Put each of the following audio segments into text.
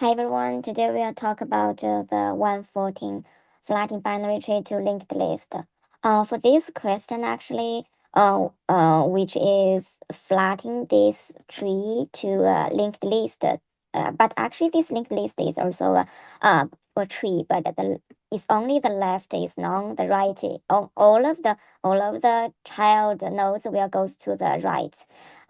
Hi everyone, today we'll talk about the 114 flattening binary tree to linked list. For this question actually, which is flattening this tree to a linked list. But actually this linked list is also a tree, but it's only the left is known, the right all of the child nodes will goes to the right.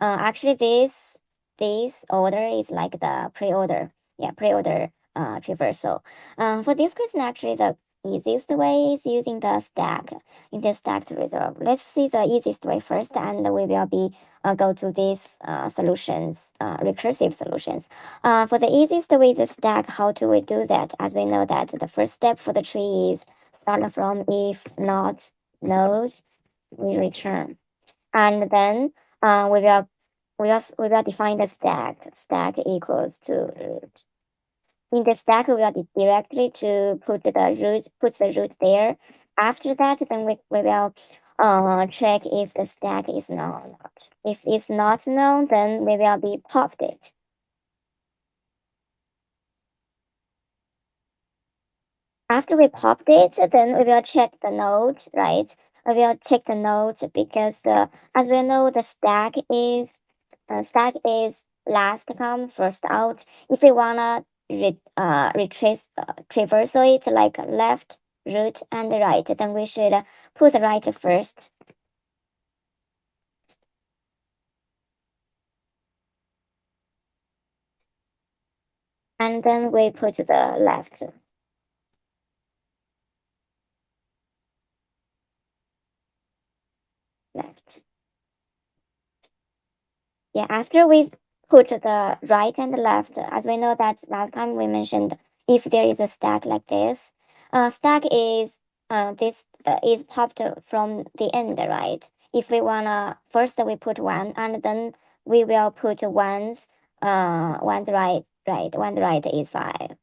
Actually this order is like the pre-order, yeah, pre-order traversal. For this question, actually, the easiest way is using the stack in the stacked reserve. Let's see the easiest way first, and we will be go to these solutions, recursive solutions. For the easiest way, the stack, how do we do that? As we know that the first step for the tree is start from if not node, we return, and then we will define the stack equals to root. In the stack, we will directly to put the root there. After that, then we will check if the stack is known or not. If it's not known, then we will be popped it. After we popped it, then we will check the node, right? We will check the node because as we know the stack is last come first out. If we wanna retrace traversal it like left, root, and right, then we should put the right first, and then we put the left. Yeah, after we put the right and left, as we know that last time we mentioned, if there is a stack like this, stack is this is popped from the end, right? If we wanna first we put one, and then we will put one's one's right is 5,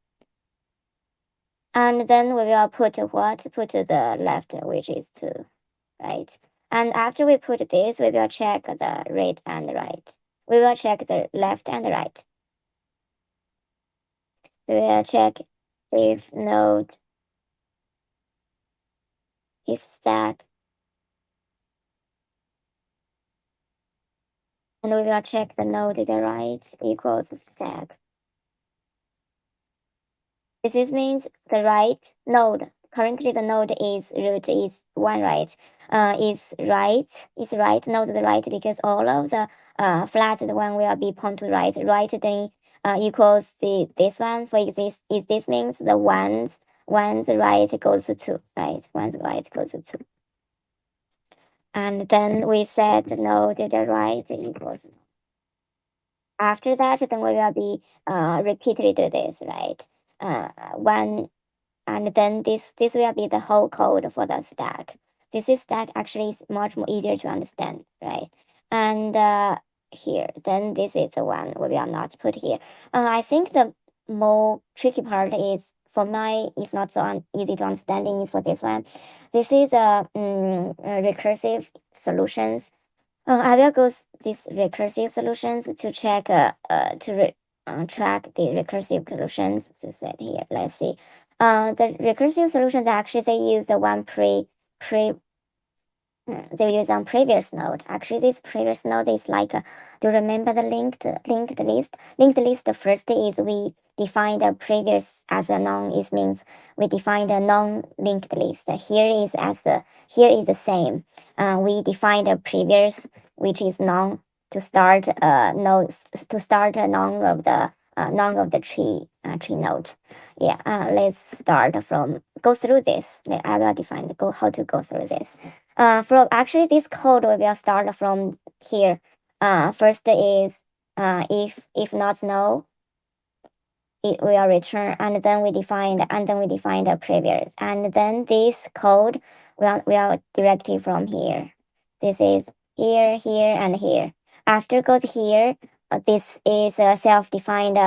and then we will put what? Put the left, which is 2, right? And after we put this, we will check the read and write. We will check the left and right. We will check if node, if stack, and we will check the node to the right equals stack. This means the right node. Currently, the node is root is one right. Is right, not the right, because all of the flat one will be point to right. Right then equals this one. For this means the one's right goes to 2, right? One's right goes to 2. And then we set the node to the right equals. After that, then we will be repeatedly do this, right? One, and then this will be the whole code for the stack. This is stack actually is much more easier to understand, right? And here, then this is the one we will not put here. I think the more tricky part is for my is not so easy to understanding for this one. This is a recursive solutions. I will go these recursive solutions to check track the recursive solutions to set here. Let's see. The recursive solutions actually they use the one pre they use on previous node. Actually, this previous node is like, do you remember the linked list? Linked list, the first is we define the previous as a non, it means we define the non-linked list. Here is the same. We define the previous, which is non, to start node, to start a non of the tree node. Yeah, let's start from go through this. I will define how to go through this. From actually this code we will start from here. First is if not no, it will return, and then we define the previous, and then this code will directly from here. This is here, here, and here. After goes here, this is a self-defined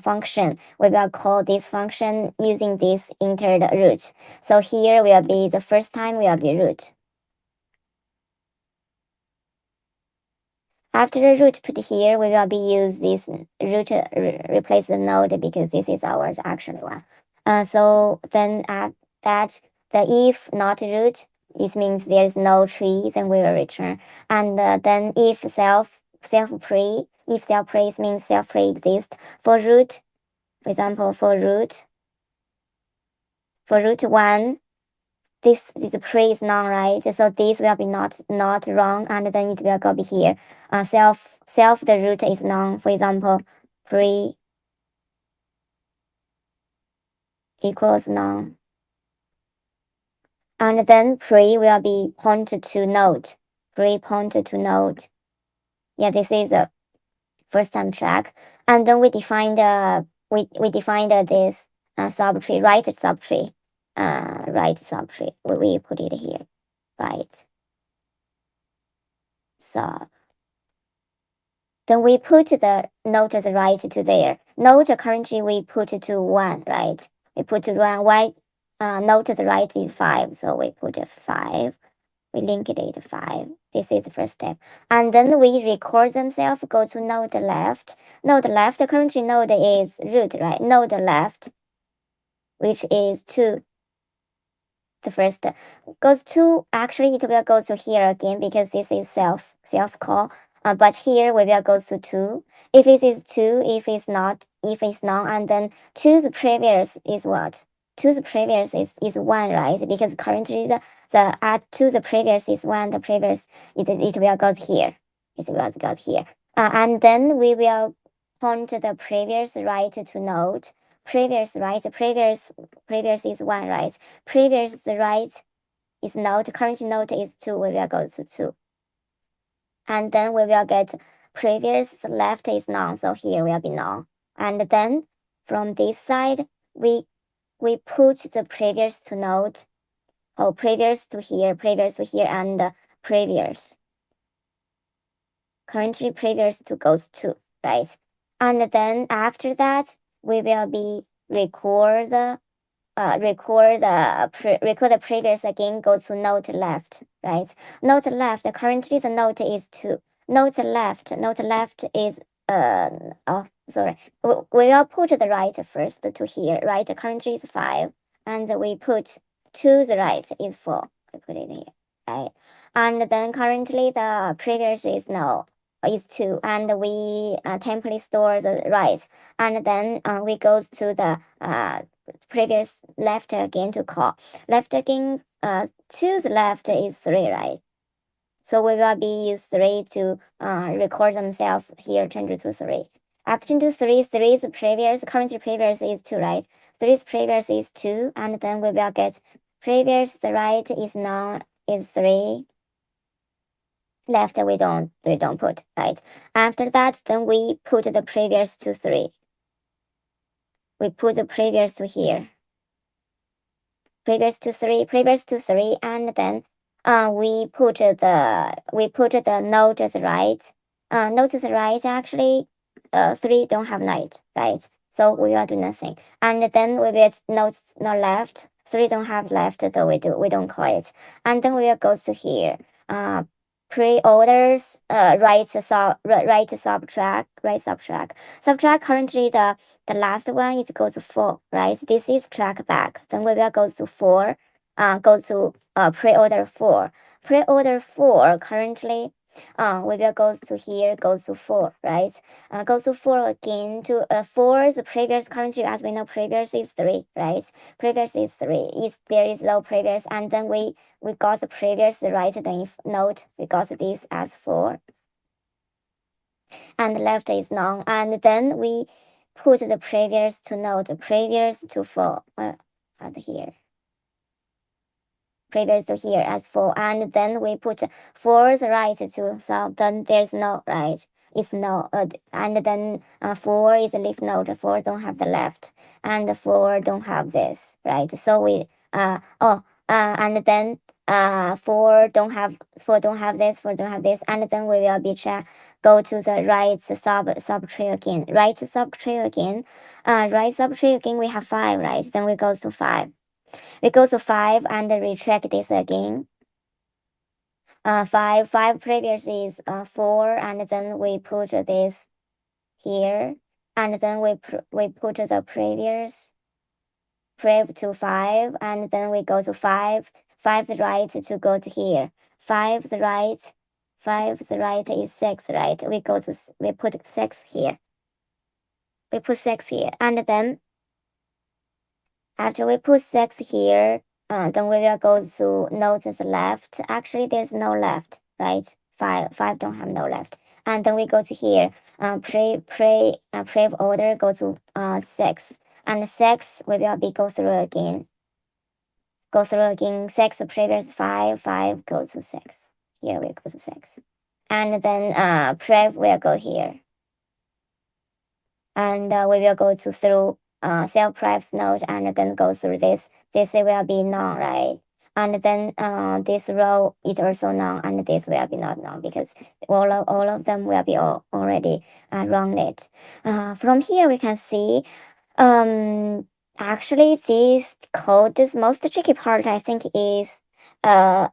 function. We will call this function using this entered root. So here will be the first time will be root. After the root put here, we will be use this root replace the node because this is our actual one. So then that the if not root, this means there is no tree, then we will return. And then if self pre, if self pre means self pre exists for root. For example, for root one, this pre is none, right? So this will be not wrong, and then it will go be here. Self the root is none. For example, pre equals none, and then pre will be pointed to node. Pre pointed to node. Yeah, this is a first time track, and then we defined we defined this subtree, right subtree, right subtree. We put it here, right. So then we put the note as right to there. Note currently we put to 1, right? We put to 1. Why? Note the right is 5, so we put a 5. We linked it 5. This is the first step. And then we record themselves, go to node left. Node left, currently node is root, right? Node left, which is 2. The first goes to, actually it will go to here again because this is self call. But here we will go to 2. If it is 2, if it's not, if it's none, and then choose previous is what? Choose previous is 1, right? Because currently the add to the previous is 1, the previous it will go here. It will go here. And then we will point the previous right to node. Previous right, previous is 1, right? Previous right is node, current node is 2, we will go to 2. And then we will get previous left is none, so here will be none. And then from this side, we put the previous to node, or previous to here, and previous. Currently previous to goes to, right? And then after that, we will be record the record the previous again, go to node left, right? Node left, currently the node is 2. Node left is oh sorry, we will put the right first to here, right? Currently is 5, and we put to the right is 4. We put it here, right? And then currently the previous is no, is 2, and we temporarily store the right, and then we goes to the previous left again to call. Left again, choose left is 3, right? So we will be use 3 to record themselves here, change to 3. After to 3, 3's previous, current previous is 2, right? 3's previous is 2, and then we will get previous, the right is none, is 3. Left we don't put, right? After that, then we put the previous to 3. We put the previous to here. Previous to 3, and then we put the node to the right. Node to the right, actually 3 don't have node, right? So we will do nothing. And then we will nodes not left. 3 don't have left, though we don't call it. And then we will go to here. Pre-orders, right subtract. Currently the last one is go to 4, right? This is track back. Then we will go to 4, go to pre-order 4. Pre-order 4 currently, we will go to here, go to 4, right? Go to 4 again to 4, the previous currently, as we know, previous is 3, right? Previous is 3. If there is no previous, and then we got the previous, right? Then if note, we got this as 4. And left is none. And then we put the previous to note, the previous to 4 at here. Previous to here as 4. And then we put 4's right to, so then there's no right. It's no, and then 4 is a leaf node. 4 don't have the left, and 4 don't have this, right? So we and then 4 don't have this, 4 don't have this, and then we will be go to the right subtree again. Right subtree again. Right subtree again, we have 5, right? Then we go to 5. We go to 5 and retract this again. five previous is 4, and then we put this here, and then we put the previous prev to 5, and then we go to 5. 5's right to go to here. 5's right. 5's right is 6, right? We put 6 here. We put 6 here, and then after we put 6 here, then we will go to nodes left. Actually, there's no left, right? 5 don't have no left. And then we go to here, prev order go to 6, and 6 we will be go through again. 6 previous 5, 5 go to 6. Here we go to 6, and then prev will go here, and we will go to through self pref's node and then go through this. This will be none, right? And then this row is also none, and this will be not none because all of them will be already run it. From here we can see actually this code, this most tricky part I think is the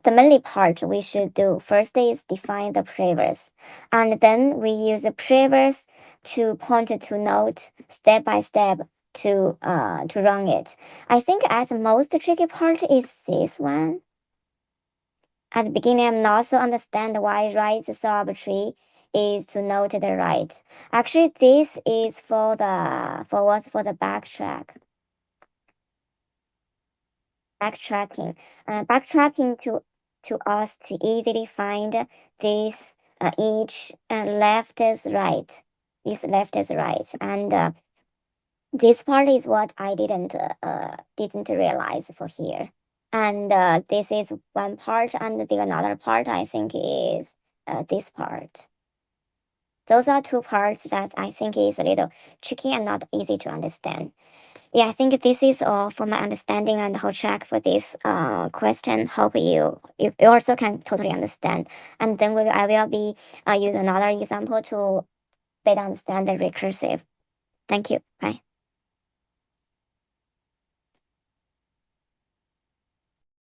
mainly part we should do first is define the previous, and then we use the previous to point to node step by step to run it. I think at the most tricky part is this one. At the beginning, I'm not so understand why right sub tree is to note the right. Actually, this is for the backtracking. Backtracking to us to easily find this each left is right. This left is right, and this part is what I didn't realize for here. And this is one part, and the another part I think is this part. Those are two parts that I think is a little tricky and not easy to understand. Yeah, I think this is all for my understanding and whole track for this question. Hope you also can totally understand. And then I will be use another example to better understand the recursive. Thank you. Bye.